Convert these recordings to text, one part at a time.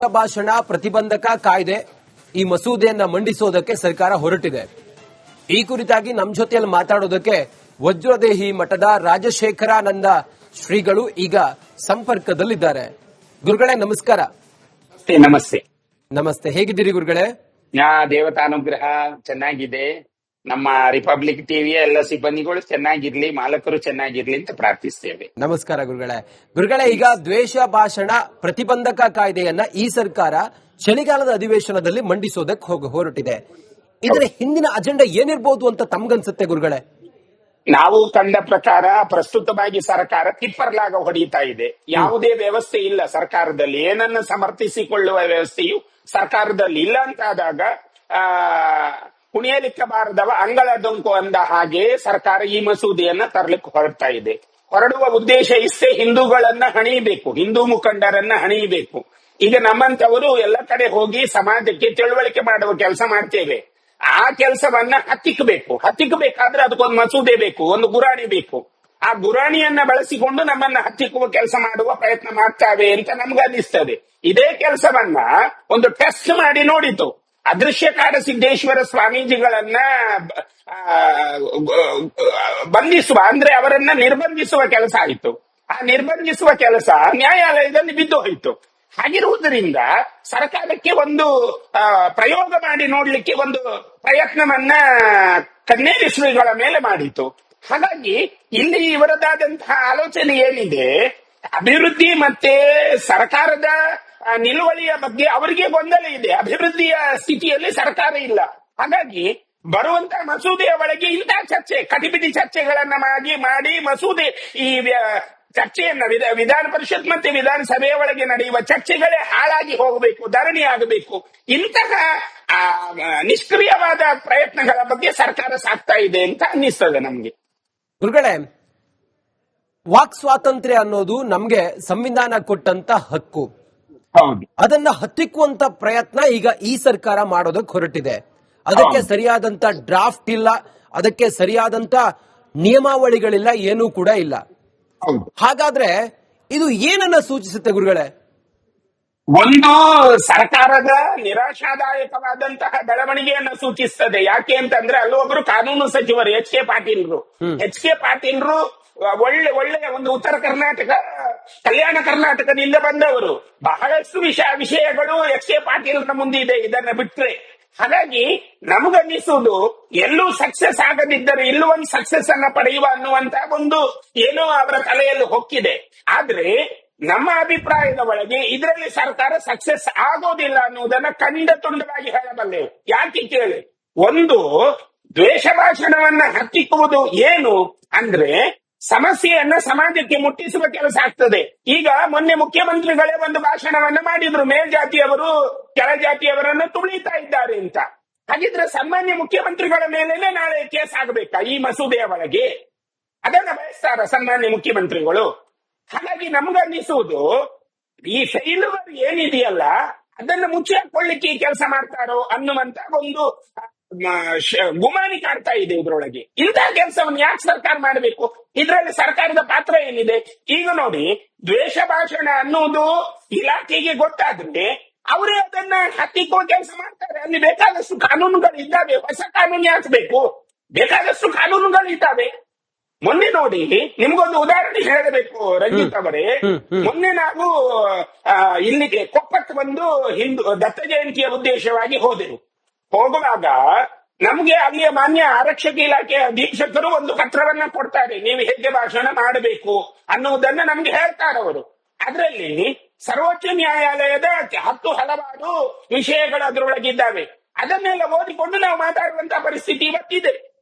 ಭಾಷಣ ಪ್ರತಿಬಂಧಕ ಕಾಯ್ದೆ ಈ ಮಸೂದೆಯನ್ನ ಮಂಡಿಸೋದಕ್ಕೆ ಸರ್ಕಾರ ಹೊರಟಿದೆ. ಈ ಕುರಿತಾಗಿ ನಮ್ಮ ಜೊತೆಯಲ್ಲಿ ಮಾತಾಡೋದಕ್ಕೆ ವಜ್ರದೇಹಿ ಮಠದ ರಾಜಶೇಖರಾನಂದ ಶ್ರೀಗಳು ಈಗ ಸಂಪರ್ಕದಲ್ಲಿದ್ದಾರೆ. ಗುರುಗಳೇ ನಮಸ್ಕಾರ. ನಮಸ್ತೆ. ನಮಸ್ತೆ, ಹೇಗಿದ್ದೀರಿ ಗುರುಗಳೇ? ದೇವತಾನುಗ್ರಹ ಚೆನ್ನಾಗಿದೆ. ನಮ್ಮ ರಿಪಬ್ಲಿಕ್ ಟಿವಿಯ ಎಲ್ಲ ಸಿಬ್ಬಂದಿಗಳು ಚೆನ್ನಾಗಿರ್ಲಿ, ಮಾಲಕರು ಚೆನ್ನಾಗಿರ್ಲಿ ಅಂತ ಪ್ರಾರ್ಥಿಸ್ತೇವೆ. ನಮಸ್ಕಾರ ಗುರುಗಳೇ. ಈಗ ದ್ವೇಷ ಭಾಷಣ ಪ್ರತಿಬಂಧಕ ಕಾಯ್ದೆಯನ್ನ ಈ ಸರ್ಕಾರ ಚಳಿಗಾಲದ ಅಧಿವೇಶನದಲ್ಲಿ ಮಂಡಿಸೋದಕ್ಕೆ ಹೊರಟಿದೆ. ಇದರ ಹಿಂದಿನ ಅಜೆಂಡಾ ಏನಿರಬಹುದು ಅಂತ ತಮ್ಗನ್ಸುತ್ತೆ ಗುರುಗಳೇ? ನಾವು ಕಂಡ ಪ್ರಕಾರ ಪ್ರಸ್ತುತವಾಗಿ ಸರ್ಕಾರ ತಿಪ್ಪರ್ಲಾಗ ಹೊಡೆಯುತ್ತಾ ಇದೆ. ಯಾವುದೇ ವ್ಯವಸ್ಥೆ ಇಲ್ಲ ಸರ್ಕಾರದಲ್ಲಿ, ಏನನ್ನ ಸಮರ್ಥಿಸಿಕೊಳ್ಳುವ ವ್ಯವಸ್ಥೆಯು ಸರ್ಕಾರದಲ್ಲಿ ಇಲ್ಲ ಅಂತಾದಾಗ ಕುಣಿಯಲಿಕ್ಕೆ ಬಾರದವ ಅಂಗಳ ಡೊಂಕು ಅಂದ ಹಾಗೆ ಸರ್ಕಾರ ಈ ಮಸೂದೆಯನ್ನ ತರಲಿಕ್ಕೆ ಹೊರಡ್ತಾ ಇದೆ. ಹೊರಡುವ ಉದ್ದೇಶ ಇಷ್ಟೇ, ಹಿಂದೂಗಳನ್ನ ಹಣಿಯಬೇಕು, ಹಿಂದೂ ಮುಖಂಡರನ್ನ ಹಣಿಯಬೇಕು. ಈಗ ನಮ್ಮಂತವರು ಎಲ್ಲ ಕಡೆ ಹೋಗಿ ಸಮಾಜಕ್ಕೆ ತಿಳುವಳಿಕೆ ಮಾಡುವ ಕೆಲಸ ಮಾಡ್ತೇವೆ. ಆ ಕೆಲಸವನ್ನ ಹತ್ತಿಕ್ಕಬೇಕಾದ್ರೆ ಅದಕ್ಕೊಂದು ಮಸೂದೆ ಬೇಕು, ಒಂದು ಗುರಾಣಿ ಬೇಕು. ಆ ಗುರಾಣಿಯನ್ನ ಬಳಸಿಕೊಂಡು ನಮ್ಮನ್ನ ಹತ್ತಿಕ್ಕುವ ಕೆಲಸ ಮಾಡುವ ಪ್ರಯತ್ನ ಮಾಡ್ತಾವೆ ಅಂತ ನಮ್ಗೆ ಅನಿಸ್ತದೆ. ಇದೇ ಕೆಲಸವನ್ನ ಒಂದು ಟೆಸ್ಟ್ ಮಾಡಿ ನೋಡಿತು. ಅದೃಶ್ಯ ಕಾಡಸಿದ್ದೇಶ್ವರ ಸ್ವಾಮೀಜಿಗಳನ್ನ ಬಂಧಿಸುವ, ಅಂದ್ರೆ ಅವರನ್ನ ನಿರ್ಬಂಧಿಸುವ ಕೆಲಸ ಆಯಿತು. ಆ ನಿರ್ಬಂಧಿಸುವ ಕೆಲಸ ನ್ಯಾಯಾಲಯದಲ್ಲಿ ಬಿದ್ದು ಹೋಯಿತು. ಹಾಗಿರುವುದರಿಂದ ಸರ್ಕಾರಕ್ಕೆ ಒಂದು ಪ್ರಯೋಗ ಮಾಡಿ ನೋಡ್ಲಿಕ್ಕೆ ಒಂದು ಪ್ರಯತ್ನವನ್ನ ಕನ್ನೇರಿ ಶ್ರೀಗಳ ಮೇಲೆ ಮಾಡಿತು. ಹಾಗಾಗಿ ಇಲ್ಲಿ ಇವರದಾದಂತಹ ಆಲೋಚನೆ ಏನಿದೆ, ಅಭಿವೃದ್ಧಿ ಮತ್ತೆ ಸರ್ಕಾರದ ನಿಲುವಳಿಯ ಬಗ್ಗೆ ಅವರಿಗೆ ಗೊಂದಲ ಇದೆ. ಅಭಿವೃದ್ಧಿಯ ಸ್ಥಿತಿಯಲ್ಲಿ ಸರ್ಕಾರ ಇಲ್ಲ. ಹಾಗಾಗಿ ಬರುವಂತಹ ಮಸೂದೆಯ ಒಳಗೆ ಇಂತಹ ಚರ್ಚೆ, ಕಟಿಪಿಟಿ ಚರ್ಚೆಗಳನ್ನ ಮಾಡಿ ಮಸೂದೆ ಈ ಚರ್ಚೆಯನ್ನ ವಿಧಾನ ಪರಿಷತ್ ಮತ್ತೆ ವಿಧಾನಸಭೆಯ ಒಳಗೆ ನಡೆಯುವ ಚರ್ಚೆಗಳೇ ಹಾಳಾಗಿ ಹೋಗಬೇಕು, ಧರಣಿ ಆಗಬೇಕು. ಇಂತಹ ನಿಷ್ಕ್ರಿಯವಾದ ಪ್ರಯತ್ನಗಳ ಬಗ್ಗೆ ಸರ್ಕಾರ ಸಾಕ್ತಾ ಇದೆ ಅಂತ ಅನ್ನಿಸ್ತದೆ ನಮ್ಗೆ. ಗುರುಗಳೇ, ವಾಕ್ ಸ್ವಾತಂತ್ರ್ಯ ಅನ್ನೋದು ನಮ್ಗೆ ಸಂವಿಧಾನ ಕೊಟ್ಟಂತ ಹಕ್ಕು. ಹೌದು. ಅದನ್ನ ಹತ್ತಿಕ್ಕುವಂತ ಪ್ರಯತ್ನ ಈಗ ಈ ಸರ್ಕಾರ ಮಾಡೋದಕ್ಕೆ ಹೊರಟಿದೆ. ಅದಕ್ಕೆ ಸರಿಯಾದಂತ ಡ್ರಾಫ್ಟ್ ಇಲ್ಲ, ಅದಕ್ಕೆ ಸರಿಯಾದಂತ ನಿಯಮಾವಳಿಗಳಿಲ್ಲ, ಏನೂ ಕೂಡ ಇಲ್ಲ. ಹಾಗಾದ್ರೆ ಇದು ಏನನ್ನ ಸೂಚಿಸುತ್ತೆ ಗುರುಗಳೇ? ಒಂದು ಸರ್ಕಾರದ ನಿರಾಶಾದಾಯಕವಾದಂತಹ ಬೆಳವಣಿಗೆಯನ್ನು ಸೂಚಿಸ್ತದೆ. ಯಾಕೆ ಅಂತಂದ್ರೆ ಅಲ್ಲೊಬ್ರು ಕಾನೂನು ಸಚಿವರು ಎಚ್ ಕೆ ಪಾಟೀಲ್ರು ಒಳ್ಳೆಯ ಒಂದು ಉತ್ತರ ಕರ್ನಾಟಕ, ಕಲ್ಯಾಣ ಕರ್ನಾಟಕದಿಂದ ಬಂದವರು. ಬಹಳಷ್ಟು ವಿಷಯಗಳು ಎಚ್ ಕೆ ಪಾಟೀಲ್ರ ಮುಂದಿದೆ ಇದನ್ನ ಬಿಟ್ರೆ. ಹಾಗಾಗಿ ನಮಗನ್ನಿಸುವುದು ಎಲ್ಲೂ ಸಕ್ಸಸ್ ಆಗದಿದ್ದರೆ ಇಲ್ಲೂ ಒಂದು ಸಕ್ಸಸ್ ಅನ್ನ ಪಡೆಯುವ ಅನ್ನುವಂತ ಒಂದು ಏನೋ ಅವರ ತಲೆಯಲ್ಲಿ ಹೊಕ್ಕಿದೆ. ಆದ್ರೆ ನಮ್ಮ ಅಭಿಪ್ರಾಯದ ಒಳಗೆ ಇದರಲ್ಲಿ ಸರ್ಕಾರ ಸಕ್ಸಸ್ ಆಗೋದಿಲ್ಲ ಅನ್ನುವುದನ್ನ ಖಂಡ ತುಂಡವಾಗಿ ಹೇಳಬಲ್ಲೆ. ಯಾಕೆ ಕೇಳಿ, ಒಂದು ದ್ವೇಷ ಭಾಷಣವನ್ನ ಹತ್ತಿಕ್ಕುವುದು ಏನು ಅಂದ್ರೆ ಸಮಸ್ಯೆಯನ್ನ ಸಮಾಜಕ್ಕೆ ಮುಟ್ಟಿಸುವ ಕೆಲಸ ಆಗ್ತದೆ. ಈಗ ಮೊನ್ನೆ ಮುಖ್ಯಮಂತ್ರಿಗಳೇ ಒಂದು ಭಾಷಣವನ್ನ ಮಾಡಿದ್ರು, ಮೇಲ್ಜಾತಿಯವರು ಕೆಳಜಾತಿಯವರನ್ನು ತುಳಿತಾ ಇದ್ದಾರೆ ಅಂತ. ಹಾಗಿದ್ರೆ ಸಾಮಾನ್ಯ ಮುಖ್ಯಮಂತ್ರಿಗಳ ಮೇಲೇನೆ ನಾಳೆ ಕೇಸ್ ಆಗಬೇಕಾ ಈ ಮಸೂದೆಯ ಒಳಗೆ? ಅದನ್ನ ಬಯಸ್ತಾರ ಸಾಮಾನ್ಯ ಮುಖ್ಯಮಂತ್ರಿಗಳು? ಹಾಗಾಗಿ ನಮ್ಗನ್ನಿಸುವುದು ಈ ಫೇಲ್ಯೂರ್ ಏನಿದೆಯಲ್ಲ ಅದನ್ನ ಮುಚ್ಚಿಕೊಳ್ಳಿಕ್ಕೆ ಈ ಕೆಲಸ ಮಾಡ್ತಾರೋ ಅನ್ನುವಂತ ಒಂದು ಗುಮಾನಿ ಕಾಡ್ತಾ ಇದೆ ಇದ್ರೊಳಗೆ. ಇಂತಹ ಕೆಲಸವನ್ನು ಯಾಕೆ ಸರ್ಕಾರ ಮಾಡಬೇಕು? ಇದರಲ್ಲಿ ಸರ್ಕಾರದ ಪಾತ್ರ ಏನಿದೆ? ಈಗ ನೋಡಿ, ದ್ವೇಷ ಭಾಷಣ ಅನ್ನುವುದು ಇಲಾಖೆಗೆ ಗೊತ್ತಾದ್ರೆ ಅವರೇ ಅದನ್ನ ಹತ್ತಿಕ್ಕುವ ಕೆಲಸ ಮಾಡ್ತಾರೆ. ಅಲ್ಲಿ ಬೇಕಾದಷ್ಟು ಕಾನೂನುಗಳು ಇದ್ದಾವೆ, ಹೊಸ ಕಾನೂನು ಯಾಕೆ ಬೇಕು? ಬೇಕಾದಷ್ಟು ಕಾನೂನುಗಳು ಇದ್ದಾವೆ. ಮೊನ್ನೆ ನೋಡಿ, ನಿಮ್ಗೊಂದು ಉದಾಹರಣೆ ಹೇಳಬೇಕು ರಂಜಿತ್ ಅವರೇ. ಮೊನ್ನೆ ನಾವು ಇಲ್ಲಿಗೆ ಕೊಪ್ಪಕ್ಕೆ ಬಂದು ಹಿಂದೂ ದತ್ತ ಜಯಂತಿಯ ಉದ್ದೇಶವಾಗಿ ಹೋಗುವಾಗ ನಮ್ಗೆ ಅಲ್ಲಿಯ ಮಾನ್ಯ ಆರಕ್ಷಕ ಇಲಾಖೆಯ ಅಧೀಕ್ಷಕರು ಒಂದು ಪತ್ರವನ್ನ ಕೊಡ್ತಾರೆ, ನೀವು ಹೇಗೆ ಭಾಷಣ ಮಾಡಬೇಕು ಅನ್ನುವುದನ್ನ ನಮ್ಗೆ ಹೇಳ್ತಾರವರು. ಅದರಲ್ಲಿ ಸರ್ವೋಚ್ಚ ನ್ಯಾಯಾಲಯದ 10 ಹಲವಾರು ವಿಷಯಗಳು ಅದರೊಳಗಿದ್ದಾವೆ. ಅದನ್ನೆಲ್ಲ ಓದಿಕೊಂಡು ನಾವು ಮಾತಾಡುವಂತಹ ಪರಿಸ್ಥಿತಿ ಇವತ್ತಿದೆ.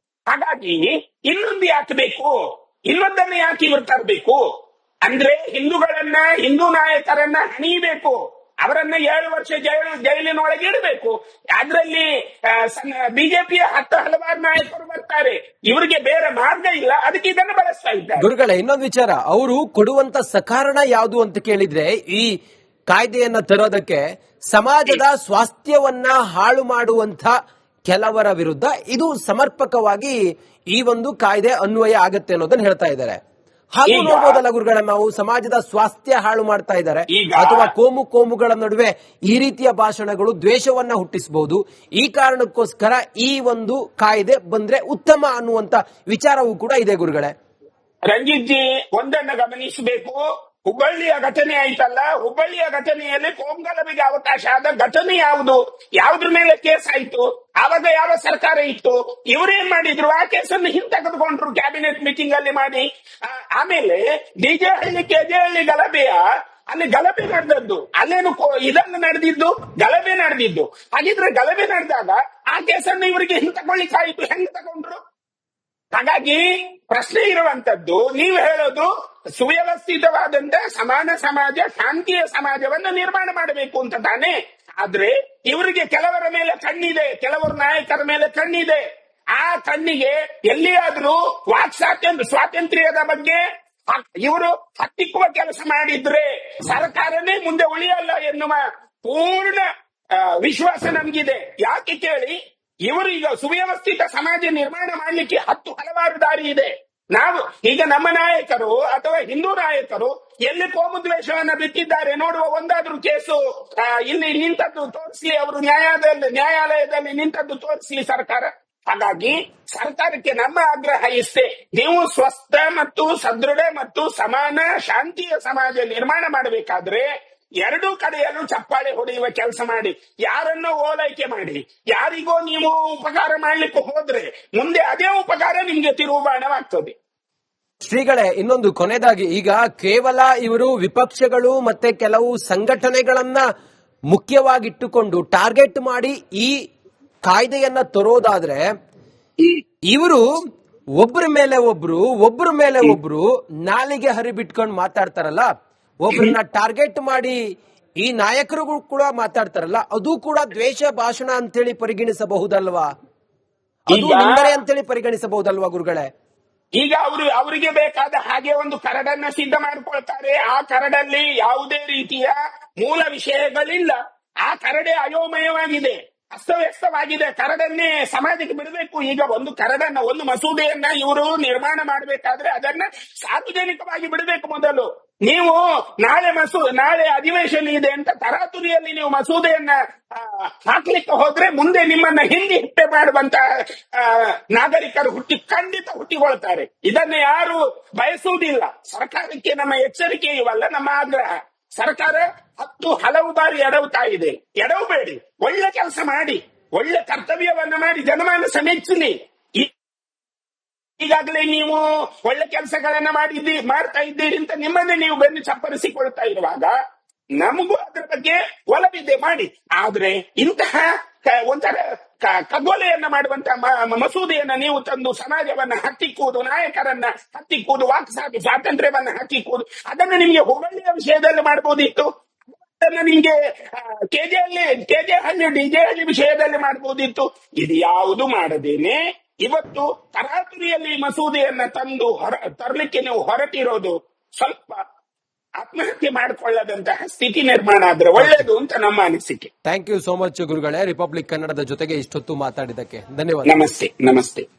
ಹಾಗಾಗಿ ಇನ್ನೊಂದು ಯಾಕೆ ಬೇಕು? ಇನ್ನೊಂದನ್ನ ಯಾಕೆ ಇವರು ತರಬೇಕು ಅಂದ್ರೆ ಹಿಂದೂಗಳನ್ನ, ಹಿಂದೂ ನಾಯಕರನ್ನ ಹಣಿಯಬೇಕು, ಅವರನ್ನ 7 ವರ್ಷ ಜೈಲಿನೊಳಗೆ ಇಡಬೇಕು. ಅದರಲ್ಲಿ ಬಿಜೆಪಿಯ 10 ಹಲವಾರು ನಾಯಕರು ಬರ್ತಾರೆ, ಇವರಿಗೆ ಬೇರೆ ಮಾರ್ಗ ಇಲ್ಲ, ಅದಕ್ಕೆ ಇದನ್ನು ಬಳಸ್ತಾ ಇದ್ದಾರೆ. ಗುರುಗಳೇ, ಇನ್ನೊಂದು ವಿಚಾರ, ಅವರು ಕೊಡುವಂತ ಸಕಾರಣ ಯಾವುದು ಅಂತ ಕೇಳಿದ್ರೆ ಈ ಕಾಯ್ದೆಯನ್ನ ತರೋದಕ್ಕೆ ಸಮಾಜದ ಸ್ವಾಸ್ಥ್ಯವನ್ನ ಹಾಳು ಮಾಡುವಂತ ಕೆಲವರ ವಿರುದ್ಧ ಇದು ಸಮರ್ಪಕವಾಗಿ ಈ ಒಂದು ಕಾಯ್ದೆ ಅನ್ವಯ ಆಗತ್ತೆ ಅನ್ನೋದನ್ನ ಹೇಳ್ತಾ ಇದ್ದಾರೆ. ಹಾಗೂ ಈಗ- ನೋಡ್ಬೋದಲ್ಲ ಗುರುಗಳೇ, ನಾವು ಸಮಾಜದ ಸ್ವಾಸ್ಥ್ಯ ಹಾಳು ಮಾಡ್ತಾ ಇದ್ದಾರೆ ಈಗ- ಅಥವಾ ಕೋಮುಗಳ ನಡುವೆ ಈ ರೀತಿಯ ಭಾಷಣಗಳು ದ್ವೇಷವನ್ನ ಹುಟ್ಟಿಸಬಹುದು. ಈ ಕಾರಣಕ್ಕೋಸ್ಕರ ಈ ಒಂದು ಕಾಯ್ದೆ ಬಂದ್ರೆ ಉತ್ತಮ ಅನ್ನುವಂತ ವಿಚಾರವೂ ಕೂಡ ಇದೆ ಗುರುಗಳೇ. ರಂಜಿತ್ ಜಿ, ಒಂದನ್ನ ಗಮನಿಸಬೇಕು. ಹುಬ್ಬಳ್ಳಿಯ ಘಟನೆ ಆಯ್ತಲ್ಲ, ಹುಬ್ಬಳ್ಳಿಯ ಘಟನೆಯಲ್ಲಿ ಕೋಮುಗಲಭೆಗೆ ಅವಕಾಶ ಆದ ಘಟನೆ ಯಾವುದು? ಯಾವುದ್ರ ಮೇಲೆ ಕೇಸ್ ಆಯ್ತು? ಆವಾಗ ಯಾವ ಸರ್ಕಾರ ಇತ್ತು? ಇವರೇನ್ ಮಾಡಿದ್ರು? ಆ ಕೇಸನ್ನು ಹಿಂತೆಗೆದುಕೊಂಡ್ರು ಕ್ಯಾಬಿನೆಟ್ ಮೀಟಿಂಗ್ ಅಲ್ಲಿ ಮಾಡಿ. ಆಮೇಲೆ ಡಿಜೆ ಹಳ್ಳಿ ಕೆಜೆ ಹಳ್ಳಿ ಗಲಭೆಯ ಅಲ್ಲಿ ಗಲಭೆ ನಡೆದದ್ದು, ಅಲ್ಲೇನು ಇದನ್ನು ನಡೆದಿದ್ದು, ಗಲಭೆ ನಡೆದಿದ್ದು. ಹಾಗಿದ್ರೆ ಗಲಭೆ ನಡೆದಾಗ ಆ ಕೇಸನ್ನು ಇವರಿಗೆ ಹಿಂತಕೊಳ್ಳಿಕ್ಕಾಯಿತು, ಹೆಂಗ್ ತಗೊಂಡ್ರು? ಹಾಗಾಗಿ ಪ್ರಶ್ನೆ ಇರುವಂತದ್ದು, ನೀವು ಹೇಳೋದು ಸುವ್ಯವಸ್ಥಿತವಾದಂತ ಸಮಾನ ಸಮಾಜ, ಶಾಂತಿಯ ಸಮಾಜವನ್ನು ನಿರ್ಮಾಣ ಮಾಡಬೇಕು ಅಂತ ತಾನೆ. ಆದ್ರೆ ಇವರಿಗೆ ಕೆಲವರ ಮೇಲೆ ಕಣ್ಣಿದೆ, ಕೆಲವರು ನಾಯಕರ ಮೇಲೆ ಕಣ್ಣಿದೆ. ಆ ಕಣ್ಣಿಗೆ ಎಲ್ಲಿಯಾದ್ರೂ ಸ್ವಾತಂತ್ರ್ಯದ ಬಗ್ಗೆ ಇವರು ಹತ್ತಿಕ್ಕುವ ಕೆಲಸ ಮಾಡಿದ್ರೆ ಸರ್ಕಾರನೇ ಮುಂದೆ ಉಳಿಯಲ್ಲ ಎನ್ನುವ ಪೂರ್ಣ ವಿಶ್ವಾಸ ನಮಗಿದೆ. ಯಾಕೆ ಕೇಳಿ, ಇವರು ಈಗ ಸುವ್ಯವಸ್ಥಿತ ಸಮಾಜ ನಿರ್ಮಾಣ ಮಾಡಲಿಕ್ಕೆ ಹಲವಾರು ದಾರಿ ಇದೆ. ನಾವು ಈಗ ನಮ್ಮ ನಾಯಕರು ಅಥವಾ ಹಿಂದೂ ನಾಯಕರು ಎಲ್ಲಿ ಕೋಮು ದ್ವೇಷವನ್ನ ಬಿಟ್ಟಿದ್ದಾರೆ ನೋಡುವ ಒಂದಾದ್ರೂ ಕೇಸು ಇಲ್ಲಿ ನಿಂತದ್ದು ತೋರಿಸಿ, ಅವರು ನ್ಯಾಯಾಲಯದಲ್ಲಿ ನಿಂತದ್ದು ತೋರಿಸಿ ಸರ್ಕಾರ. ಹಾಗಾಗಿ ಸರ್ಕಾರಕ್ಕೆ ನಮ್ಮ ಆಗ್ರಹ ಇಷ್ಟೇ, ನೀವು ಸ್ವಸ್ಥ ಮತ್ತು ಸದೃಢ ಮತ್ತು ಸಮಾನ ಶಾಂತಿಯ ಸಮಾಜ ನಿರ್ಮಾಣ ಮಾಡಬೇಕಾದ್ರೆ ಎರಡೂ ಕಡೆಯಲ್ಲೂ ಚಪ್ಪಾಳೆ ಹೊಡೆಯುವ ಕೆಲಸ ಮಾಡಿ. ಯಾರನ್ನೋ ಓಲೈಕೆ ಮಾಡಿ, ಯಾರಿಗೋ ನೀವು ಉಪಕಾರ ಮಾಡ್ಲಿಕ್ಕೆ ಹೋದ್ರೆ ಮುಂದೆ ಅದೇ ಉಪಕಾರ ನಿಮ್ಗೆ ತಿರುಗುಬಾಣವಾಗ್ತದೆ. ಶ್ರೀಗಳೇ, ಇನ್ನೊಂದು ಕೊನೆಯದಾಗಿ, ಈಗ ಕೇವಲ ಇವರು ವಿಪಕ್ಷಗಳು ಮತ್ತೆ ಕೆಲವು ಸಂಘಟನೆಗಳನ್ನ ಮುಖ್ಯವಾಗಿಟ್ಟುಕೊಂಡು ಟಾರ್ಗೆಟ್ ಮಾಡಿ ಈ ಕಾಯ್ದೆಯನ್ನ ತರೋದಾದ್ರೆ, ಇವರು ಒಬ್ಬರ ಮೇಲೆ ಒಬ್ರು ನಾಲಿಗೆ ಹರಿಬಿಟ್ಕೊಂಡು ಮಾತಾಡ್ತಾರಲ್ಲ, ಒಬ್ಬರನ್ನ ಟಾರ್ಗೆಟ್ ಮಾಡಿ ಈ ನಾಯಕರು ಕೂಡ ಮಾತಾಡ್ತಾರಲ್ಲ, ಅದು ಕೂಡ ದ್ವೇಷ ಭಾಷಣ ಅಂತೇಳಿ ಪರಿಗಣಿಸಬಹುದಲ್ವಾ? ಅದು ನಿಂದನೆ ಅಂತೇಳಿ ಪರಿಗಣಿಸಬಹುದಲ್ವಾ ಗುರುಗಳೇ? ಈಗ ಅವರಿಗೆ ಬೇಕಾದ ಹಾಗೆ ಒಂದು ಕರಡನ್ನ ಸಿದ್ಧ ಮಾಡಿಕೊಳ್ತಾರೆ. ಆ ಕರಡಲ್ಲಿ ಯಾವುದೇ ರೀತಿಯ ಮೂಲ ವಿಷಯಗಳಿಲ್ಲ. ಆ ಕರಡೆ ಅಯೋಮಯವಾಗಿದೆ, ಅಸ್ತವ್ಯಸ್ತವಾಗಿದೆ. ಕರಡನ್ನೇ ಸಮಾಜಕ್ಕೆ ಬಿಡಬೇಕು. ಈಗ ಒಂದು ಮಸೂದೆಯನ್ನ ಇವರು ನಿರ್ಮಾಣ ಮಾಡಬೇಕಾದ್ರೆ ಅದನ್ನ ಸಾರ್ವಜನಿಕವಾಗಿ ಬಿಡಬೇಕು ಮೊದಲು. ನೀವು ನಾಳೆ ಅಧಿವೇಶನ ಇದೆ ಅಂತ ತರಾತುರಿಯಲ್ಲಿ ನೀವು ಮಸೂದೆಯನ್ನ ಹಾಕ್ಲಿಕ್ಕೆ ಹೋದ್ರೆ ಮುಂದೆ ನಿಮ್ಮನ್ನ ಹಿಂದೆ ಮಾಡುವಂತ ನಾಗರಿಕರು ಖಂಡಿತ ಹುಟ್ಟಿಕೊಳ್ತಾರೆ. ಇದನ್ನ ಯಾರು ಬಯಸುವುದಿಲ್ಲ. ಸರ್ಕಾರಕ್ಕೆ ನಮ್ಮ ಎಚ್ಚರಿಕೆ ಇವಲ್ಲ, ನಮ್ಮ ಆಗ್ರಹ. ಸರ್ಕಾರ ಹಲವು ಬಾರಿ ಎಡವುತ್ತಾ ಇದೆ. ಎಡವಬೇಡಿ, ಒಳ್ಳೆ ಕೆಲಸ ಮಾಡಿ, ಒಳ್ಳೆ ಕರ್ತವ್ಯವನ್ನ ಮಾಡಿ, ಜನಮಾನಸ ಮೆಚ್ಚಲಿ. ಈಗಾಗಲೇ ನೀವು ಒಳ್ಳೆ ಕೆಲಸಗಳನ್ನ ಮಾಡ್ತಾ ಇದ್ದೀರಿ ಅಂತ ನಿಮ್ಮನ್ನೇ ನೀವು ಬೆನ್ನು ಚಪ್ಪರಿಸಿಕೊಳ್ತಾ ಇರುವಾಗ ನಮಗೂ ಅದರ ಬಗ್ಗೆ ಒಲವಿದೆ, ಮಾಡಿ. ಆದ್ರೆ ಇಂತಹ ಒಂಥರ ಖಗೋಲೆಯನ್ನ ಮಾಡುವಂತ ಮಸೂದೆಯನ್ನ ನೀವು ತಂದು ಸಮಾಜವನ್ನ ಹತ್ತಿಕ್ಕುವುದು, ನಾಯಕರನ್ನ ಹತ್ತಿಕ್ಕುವುದು, ವಾಕ್ ಸ್ವಾತಂತ್ರ್ಯವನ್ನ ಹತ್ತಿಕ್ಕುವುದು, ಅದನ್ನು ನಿಮ್ಗೆ ಹುಬ್ಬಳ್ಳಿಯ ವಿಷಯದಲ್ಲಿ ಮಾಡಬಹುದಿತ್ತು. ಅದನ್ನ ನಿಮ್ಗೆ ಕೆಜೆ ಹಳ್ಳಿ ಡಿಜೆ ಹಳ್ಳಿ ವಿಷಯದಲ್ಲಿ ಮಾಡಬಹುದಿತ್ತು. ಇದು ಯಾವುದು ಮಾಡದೇನೆ ಇವತ್ತು ತರಾತುರಿಯಲ್ಲಿ ಮಸೂದೆಯನ್ನ ತರಲಿಕ್ಕೆ ನೀವು ಹೊರಟಿರೋದು ಸ್ವಲ್ಪ ಆತ್ಮಹತ್ಯೆ ಮಾಡಿಕೊಳ್ಳದಂತಹ ಸ್ಥಿತಿ ನಿರ್ಮಾಣ ಆದ್ರೆ ಒಳ್ಳೆಯದು ಅಂತ ನಮ್ಮ ಅನಿಸಿಕೆ. ಥ್ಯಾಂಕ್ ಯು ಸೋ ಮಚ್ ಗುರುಗಳೇ, ರಿಪಬ್ಲಿಕ್ ಕನ್ನಡದ ಜೊತೆಗೆ ಇಷ್ಟೊತ್ತು ಮಾತಾಡಿದ್ದಕ್ಕೆ ಧನ್ಯವಾದ. ನಮಸ್ತೆ.